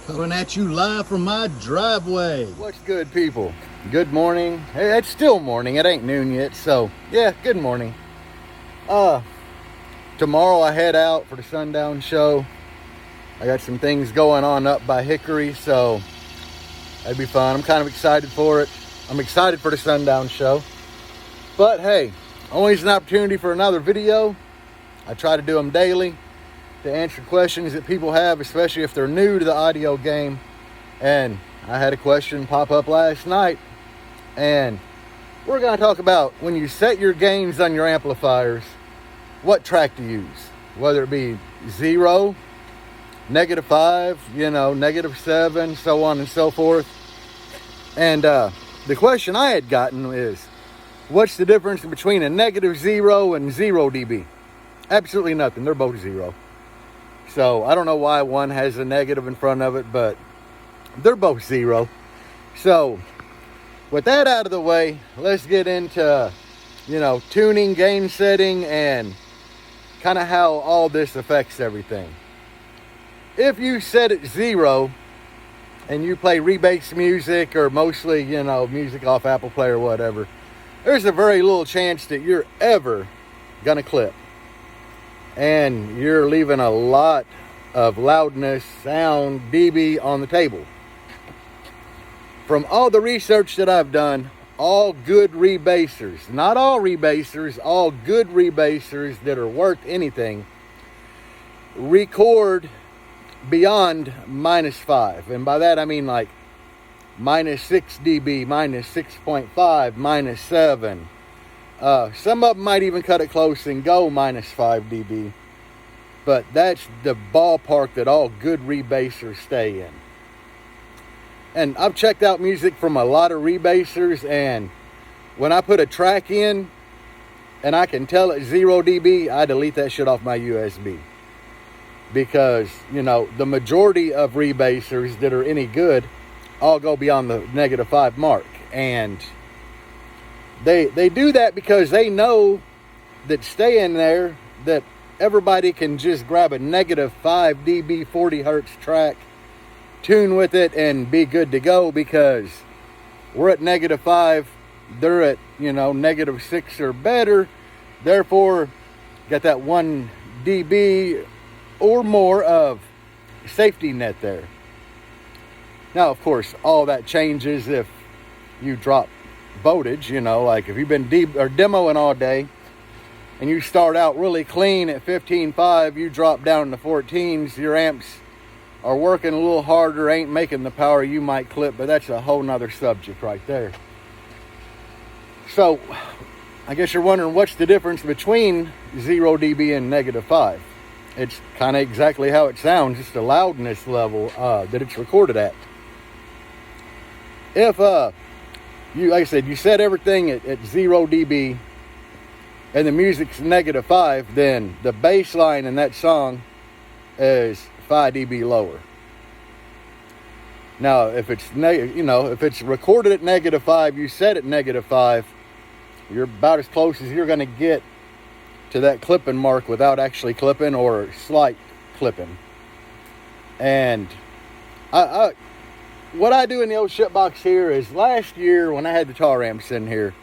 Coming at you live from my driveway. What's good, people? Good morning. Hey, it's still morning. It ain't noon yet, so yeah, good morning. Tomorrow I head out for the sundown show. I got some things going on up by Hickory, so that'd be fun. I'm kind of excited for it. I'm excited for the sundown show. But hey, always an opportunity for another video. I try to do them daily to answer questions that people have, especially if they're new to the audio game. And I had a question pop up last night, and we're going to talk about when you set your gains on your amplifiers, what track to use, whether it be 0, -5, -7, so on and so forth. And the question I had gotten is, what's the difference between a -0 and 0 dB? Absolutely nothing. They're both 0. So I don't know why one has a negative in front of it, but they're both 0. So with that out of the way, let's get into, tuning, gain setting, and kind of how all this affects everything. If you set it 0 and you play rebase music, or mostly, music off Apple Play or whatever, there's a very little chance that you're ever gonna clip. And you're leaving a lot of loudness, sound, dB on the table. From all the research that I've done, all good rebasers, not all rebasers, all good rebasers that are worth anything, record beyond -5. And by that I mean like -6 dB, -6.5, -7. Some of them might even cut it close and go -5 dB. But that's the ballpark that all good rebasers stay in. And I've checked out music from a lot of rebasers, and when I put a track in and I can tell it's 0 dB, I delete that shit off my USB. Because, the majority of rebasers that are any good all go beyond the -5 mark. And they do that because they know that staying there, that everybody can just grab a -5 dB 40 hertz track, tune with it, and be good to go, because we're at -5, they're at -6 or better. Therefore, got that 1 dB or more of safety net there. Now, of course, all that changes if you drop voltage. Like if you've been demoing all day and you start out really clean at 15.5, you drop down in the 14s, your amps are working a little harder, ain't making the power you might clip, but that's a whole nother subject right there. So I guess you're wondering, what's the difference between 0 dB and -5? It's kind of exactly how it sounds, just the loudness level that it's recorded at. If like I said, you set everything at 0 dB and the music's -5, then the bass line in that song is 5 dB lower. Now, if it's if it's recorded at -5, you set it -5, you're about as close as you're going to get to that clipping mark without actually clipping, or slight clipping. And what I do in the old shitbox here is, last year when I had the tar amps in here,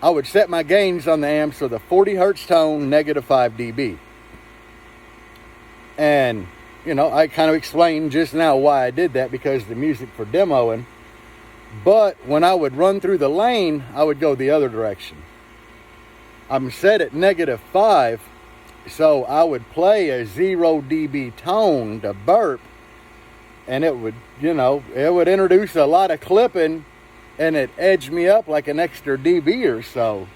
I would set my gains on the amps with a 40 hertz tone, -5 dB. And, I kind of explained just now why I did that, because the music for demoing. But when I would run through the lane, I would go the other direction. I'm set at -5, so I would play a 0 dB tone to burp, and it would, it would introduce a lot of clipping, and it edged me up like an extra dB or so.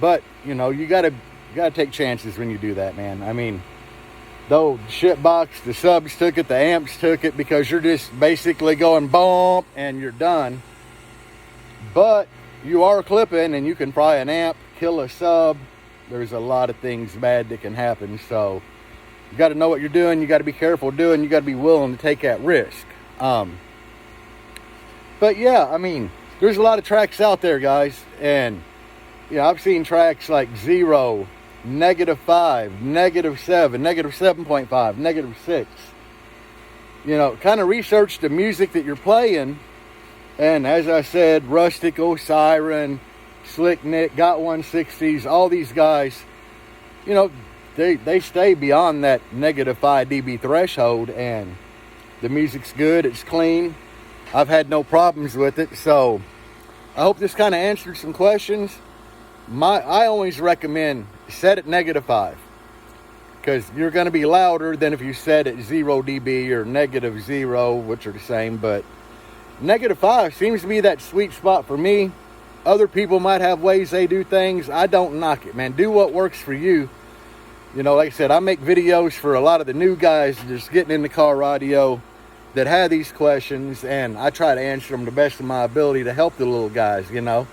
But, you gotta take chances when you do that, man. I mean, the old shitbox, the subs took it, the amps took it, because you're just basically going bump and you're done. But you are clipping, and you can fry an amp, kill a sub. There's a lot of things bad that can happen. So you got to know what you're doing. You got to be careful doing. You got to be willing to take that risk. But yeah, I mean, there's a lot of tracks out there, guys. And, I've seen tracks like 0, -5, -7, -7.5, -6. you know, kind of research the music that you're playing. And as I said, Rustic, Osiren, Slick Nick, Got 160s, all these guys, you know, they stay beyond that negative 5 dB threshold, and the music's good, it's clean. I've had no problems with it. So I hope this kind of answered some questions. I always recommend set at negative 5, because you're going to be louder than if you set at 0 dB or negative 0, which are the same. But negative 5 seems to be that sweet spot for me. Other people might have ways they do things. I don't knock it, man. Do what works for you. You know, like I said, I make videos for a lot of the new guys just getting into car audio that have these questions, and I try to answer them the best of my ability to help the little guys, you know.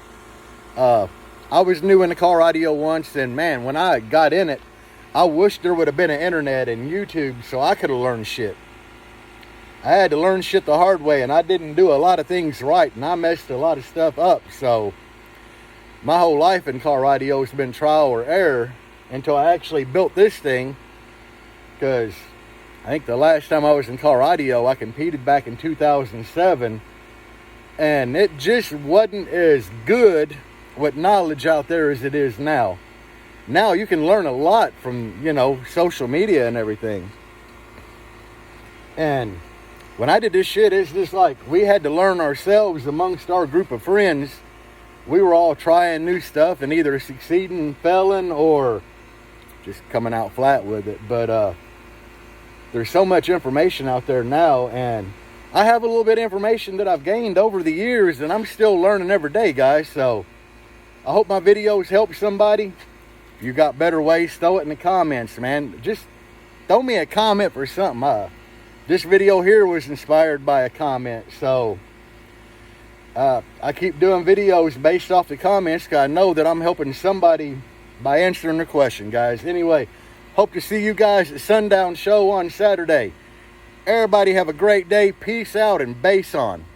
I was new into car audio once, and man, when I got in it, I wish there would have been an internet and YouTube so I could have learned shit. I had to learn shit the hard way, and I didn't do a lot of things right, and I messed a lot of stuff up. So my whole life in car audio has been trial or error until I actually built this thing. Because I think the last time I was in car audio, I competed back in 2007, and it just wasn't as good with knowledge out there as it is now. Now you can learn a lot from, you know, social media and everything. And when I did this shit, it's just like we had to learn ourselves amongst our group of friends. We were all trying new stuff and either succeeding, failing, or just coming out flat with it. But there's so much information out there now, and I have a little bit of information that I've gained over the years, and I'm still learning every day, guys. So I hope my videos help somebody. If you got better ways, throw it in the comments, man. Just throw me a comment for something. This video here was inspired by a comment. So I keep doing videos based off the comments, because I know that I'm helping somebody by answering their question, guys. Anyway, hope to see you guys at Sundown Show on Saturday. Everybody have a great day. Peace out and bass on.